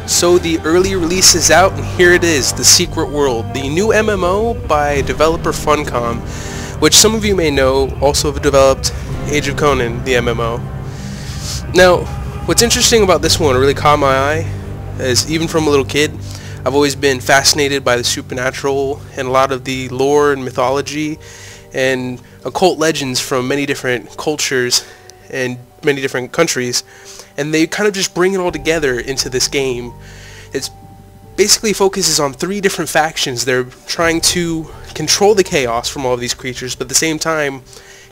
So the early release is out, and here it is, The Secret World, the new MMO by developer Funcom, which some of you may know also have developed Age of Conan, the MMO. Now, what's interesting about this one, really caught my eye, is even from a little kid, I've always been fascinated by the supernatural and a lot of the lore and mythology and occult legends from many different cultures and many different countries, and they kind of just bring it all together into this game. It basically focuses on 3 different factions. They're trying to control the chaos from all of these creatures, but at the same time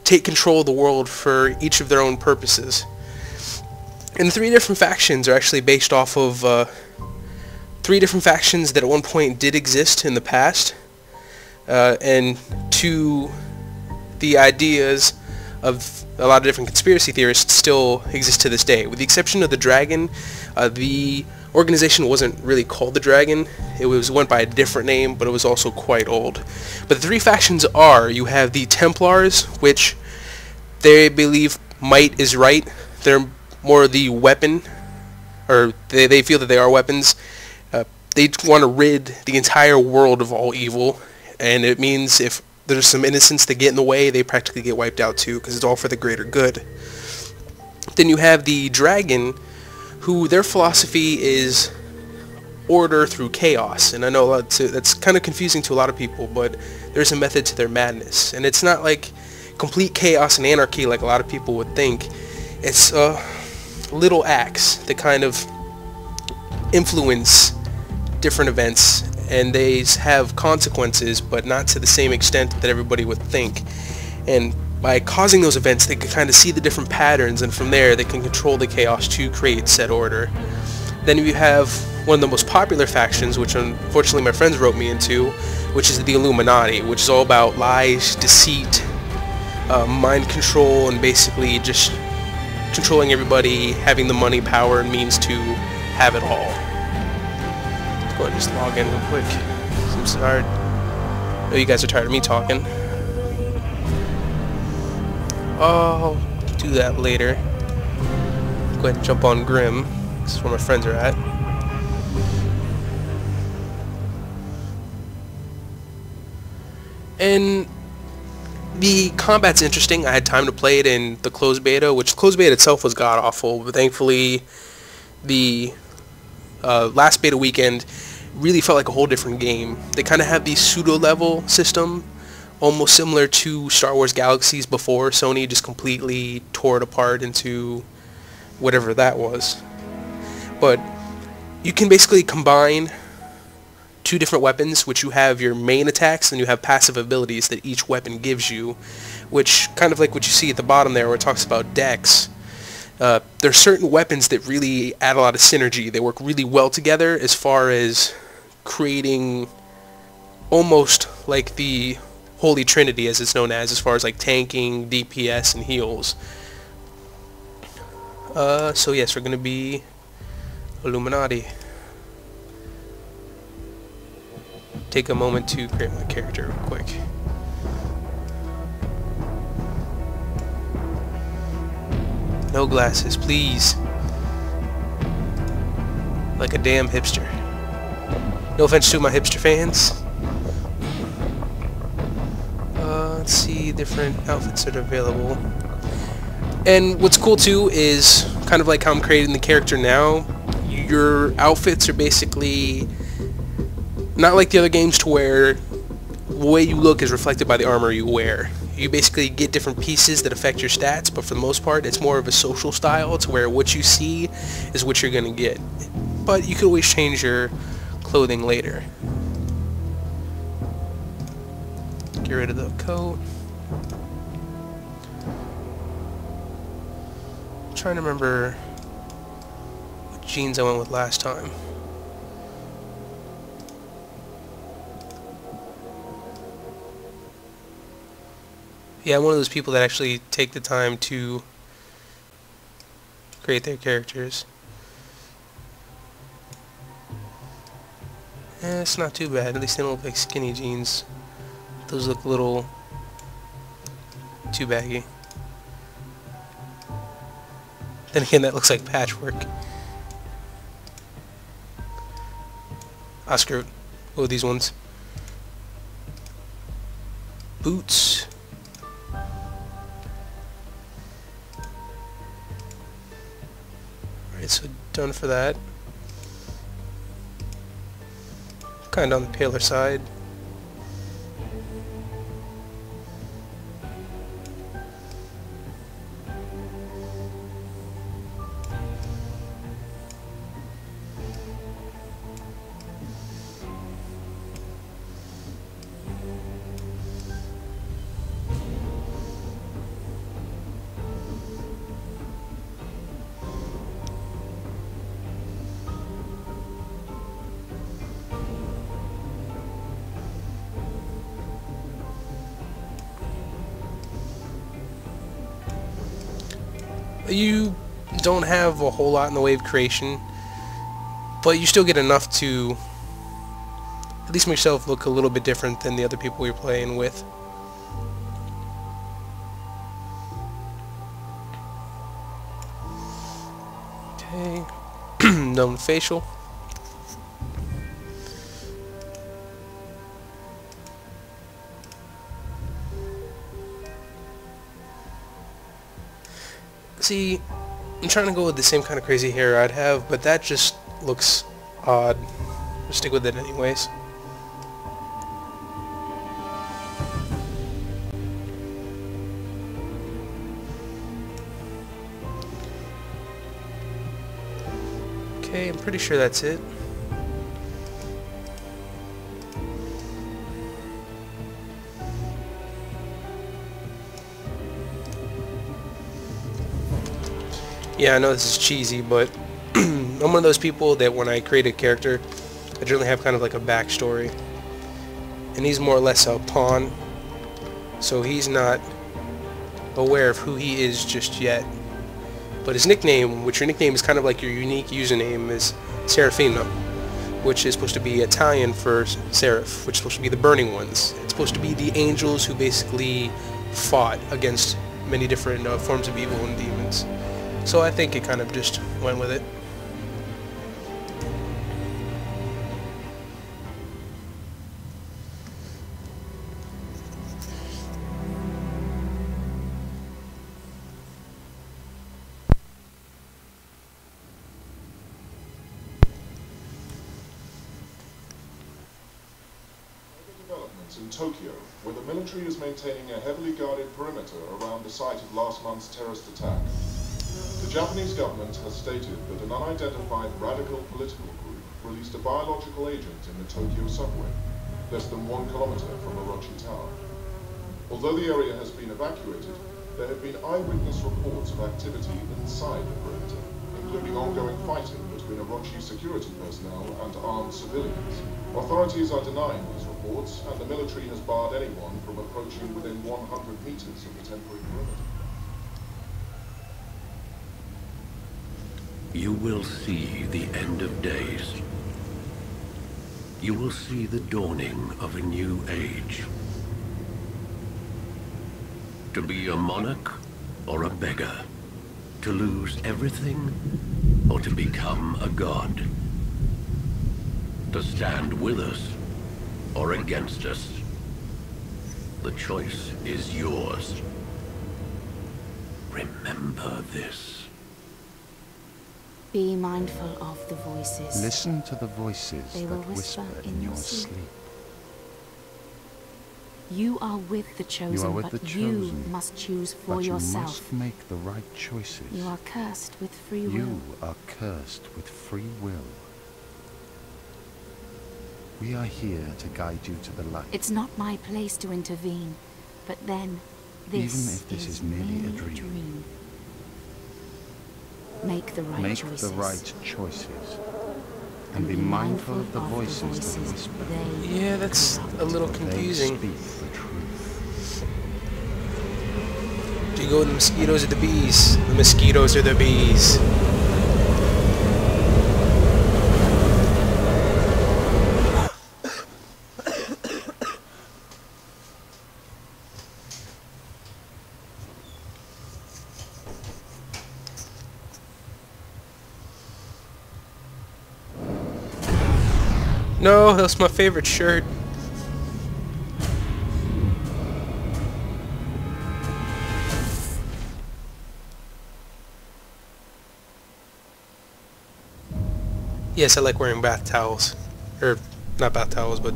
take control of the world for each of their own purposes. And the 3 different factions are actually based off of 3 different factions that at one point did exist in the past, and to the ideas of a lot of different conspiracy theorists still exist to this day. With the exception of the Dragon, the organization wasn't really called the Dragon. It went by a different name, but it was also quite old. But the 3 factions are, you have the Templars, which they believe might is right. They're more the weapon, or they feel that they are weapons. They want to rid the entire world of all evil, and it means if there's some innocents that get in the way, they practically get wiped out too, because it's all for the greater good. Then you have the Dragon, who their philosophy is order through chaos, and I know that's kind of confusing to a lot of people, but there's a method to their madness, and it's not like complete chaos and anarchy like a lot of people would think. It's little acts that kind of influence different events, and they have consequences, but not to the same extent that everybody would think. And by causing those events, they can kind of see the different patterns, and from there they can control the chaos to create said order. Then you have one of the most popular factions, which unfortunately my friends wrote me into, which is the Illuminati, which is all about lies, deceit, mind control, and basically just controlling everybody, having the money, power, and means to have it all. Go ahead and just log in real quick. I'm sorry. I know you guys are tired of me talking. I'll do that later. Go ahead and jump on Grim. This is where my friends are at. And the combat's interesting. I had time to play it in the closed beta, which closed beta itself was god-awful, but thankfully the last beta weekend really felt like a whole different game. They kind of have the pseudo-level system, almost similar to Star Wars Galaxies before Sony just completely tore it apart into whatever that was. But you can basically combine 2 different weapons, which you have your main attacks and you have passive abilities that each weapon gives you, which kind of like what you see at the bottom there where it talks about decks. There are certain weapons that really add a lot of synergy. They work really well together as far as creating almost like the Holy Trinity, as it's known as far as like tanking, DPS, and heals. So yes, we're going to be Illuminati. Take a moment to create my character real quick. No glasses, please. Like a damn hipster. No offense to my hipster fans. Let's see different outfits that are available. And what's cool too is kind of like how I'm creating the character now. Your outfits are basically not like the other games to where the way you look is reflected by the armor you wear. You basically get different pieces that affect your stats, but for the most part it's more of a social style to where what you see is what you're going to get. But you can always change your clothing later. Get rid of the coat. I'm trying to remember what jeans I went with last time. Yeah, I'm one of those people that actually take the time to create their characters. It's not too bad. At least they don't look like skinny jeans. Those look a little too baggy. Then again, that looks like patchwork. Ah, screw it. Oh, these ones. Boots. Alright, so done for that. Kinda on the paler side. You don't have a whole lot in the way of creation, but you still get enough to at least make yourself look a little bit different than the other people you're playing with. Okay, done with facial. See, I'm trying to go with the same kind of crazy hair I'd have, but that just looks odd. I'll stick with it anyways. Okay, I'm pretty sure that's it. Yeah, I know this is cheesy, but I'm one of those people that when I create a character, I generally have kind of like a backstory. And he's more or less a pawn, so he's not aware of who he is just yet. But his nickname, which your nickname is kind of like your unique username, is Serafino, which is supposed to be Italian for Seraph, which is supposed to be the burning ones. It's supposed to be the angels who basically fought against many different forms of evil and demons. So I think it kind of just went with it. Developments in Tokyo, where the military is maintaining a heavily guarded perimeter around the site of last month's terrorist attack. The Japanese government has stated that an unidentified radical political group released a biological agent in the Tokyo subway, less than 1 kilometer from Orochi Tower. Although the area has been evacuated, there have been eyewitness reports of activity inside the perimeter, including ongoing fighting between Orochi security personnel and armed civilians. Authorities are denying these reports, and the military has barred anyone from approaching within 100 meters of the temporary perimeter. You will see the end of days. You will see the dawning of a new age. To be a monarch or a beggar. To lose everything or to become a god. To stand with us or against us. The choice is yours. Remember this. Be mindful of the voices. Listen to the voices They will that whisper in your sleep. You are with the chosen, You are with but the you chosen, must choose for but yourself. you must make the right choices. You are cursed with free will. You are cursed with free will. We are here to guide you to the light. It's not my place to intervene, but then this Even if this is merely a dream. Make the right Make choices. the right choices. And be mindful of the voices that whisper. Yeah, that's a little confusing. They speak the truth. Do you go with the mosquitoes or the bees? The mosquitoes or the bees? No, that was my favorite shirt. Yes, I like wearing bath towels. Or, not bath towels, but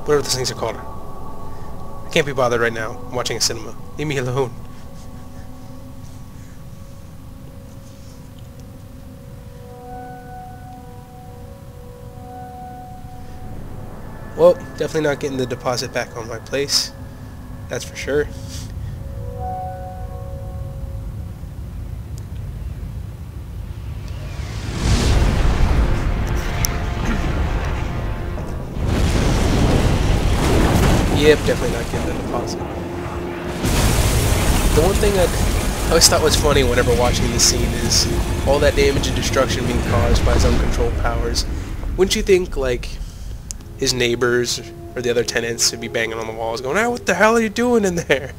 whatever those things are called. I can't be bothered right now. I'm watching a cinema. Leave me alone. Well, definitely not getting the deposit back on my place. That's for sure. Yep, definitely not getting the deposit. The one thing I always thought was funny whenever watching this scene is all that damage and destruction being caused by his uncontrolled powers. Wouldn't you think, like, his neighbors or the other tenants would be banging on the walls going, "Ah, what the hell are you doing in there?"